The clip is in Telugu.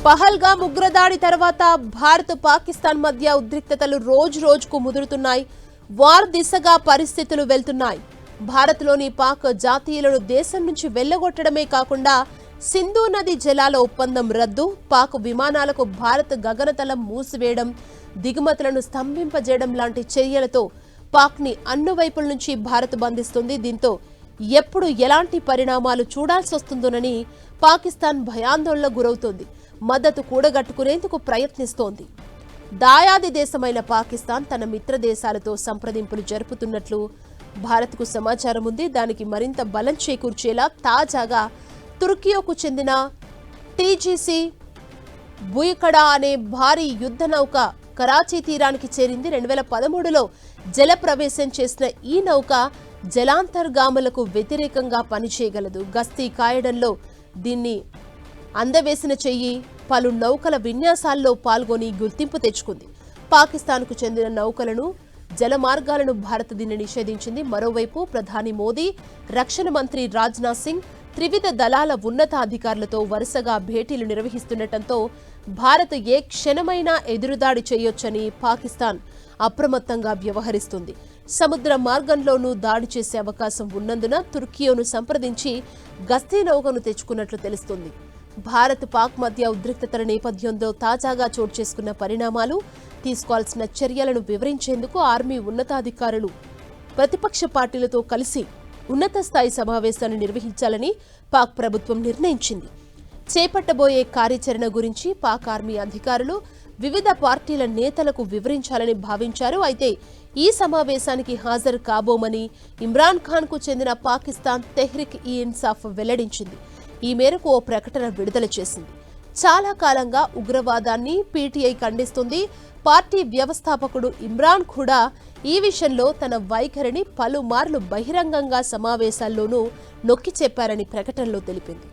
పహల్గామ్ ఉగ్రదాడి తర్వాత భారత్ పాకిస్తాన్ మధ్య ఉద్రిక్తతలు రోజుకు ముదురుతున్నాయి. వార్ దిశగా పరిస్థితులు వెళ్తున్నాయి. భారత్లోని పాక్ జాతీయులను దేశం నుంచి వెళ్లగొట్టడమే కాకుండా సింధు నది జలాల ఒప్పందం రద్దు, పాక్ విమానాలకు భారత్ గగనతలం మూసివేయడం, దిగుమతులను స్తంభింపజేయడం లాంటి చర్యలతో పాక్ని అన్ని వైపుల నుంచి భారత్ బంధిస్తుంది. దీంతో ఎప్పుడు ఎలాంటి పరిణామాలు చూడాల్సి వస్తుందోనని పాకిస్తాన్ భయాందోళనకు గురవుతోంది. మద్దతు కూడగట్టుకునేందుకు ప్రయత్నిస్తోంది. దాయాది దేశమైన పాకిస్తాన్ తన మిత్ర దేశాలతో సంప్రదింపులు జరుపుతున్నట్లు భారత్కు సమాచారం ఉంది. దానికి మరింత బలం చేకూర్చేలా తాజాగా తుర్కియోకు చెందిన టీజీసీ బుయికడా అనే భారీ యుద్ధ నౌక కరాచీ తీరానికి చేరింది. 2013లో జల ప్రవేశం చేసిన ఈ నౌక జలాంతర్గాములకు వ్యతిరేకంగా పనిచేయగలదు. గస్తీ కాయడంలో దీన్ని అందవేసిన చెయ్యి పలు నౌకల విన్యాసాల్లో పాల్గొని గుర్తింపు తెచ్చుకుంది. పాకిస్తాన్కు చెందిన నౌకలను జల మార్గాలను భారత్ దీన్ని నిషేధించింది. మరోవైపు ప్రధాని మోదీ, రక్షణ మంత్రి రాజ్నాథ్ సింగ్ త్రివిధ దళాల ఉన్నతాధికారులతో వరుసగా భేటీలు నిర్వహిస్తుండటంతో భారత్ ఏ క్షణమైనా ఎదురుదాడి చేయొచ్చని పాకిస్తాన్ అప్రమత్తంగా వ్యవహరిస్తుంది. సముద్ర మార్గంలోనూ దాడి చేసే అవకాశం ఉన్నందున తుర్కియోను సంప్రదించి గస్తీ నౌకను తెచ్చుకున్నట్లు తెలుస్తుంది. భారత్ పాక్ మధ్య ఉద్రిక్తతల నేపథ్యంలో తాజాగా చోటు చేసుకున్న పరిణామాలు, తీసుకోవాల్సిన చర్యలను వివరించేందుకు ఆర్మీ ఉన్నతాధికారులు ప్రతిపక్ష పార్టీలతో కలిసి ఉన్నత స్థాయి సమావేశాన్ని నిర్వహించాలని పాక్ ప్రభుత్వం నిర్ణయించింది. చేపట్టబోయే కార్యాచరణ గురించి పాక్ ఆర్మీ అధికారులు వివిధ పార్టీల నేతలకు వివరించాలని భావించారు. అయితే ఈ సమావేశానికి హాజరు కాబోమని ఇమ్రాన్ ఖాన్ కు చెందిన పాకిస్తాన్ తెహ్రిక్ ఈ ఇన్సాఫ్ వెల్లడించింది. ఈ మేరకు ఓ ప్రకటన విడుదల చేసింది. చాలా కాలంగా ఉగ్రవాదాన్ని పీటీఐ ఖండిస్తుంది. పార్టీ వ్యవస్థాపకుడు ఇమ్రాన్ కూడా ఈ విషయంలో తన వైఖరిని పలుమార్లు బహిరంగంగా సమావేశాల్లోనూ నొక్కి చెప్పారని ప్రకటనలో తెలిపింది.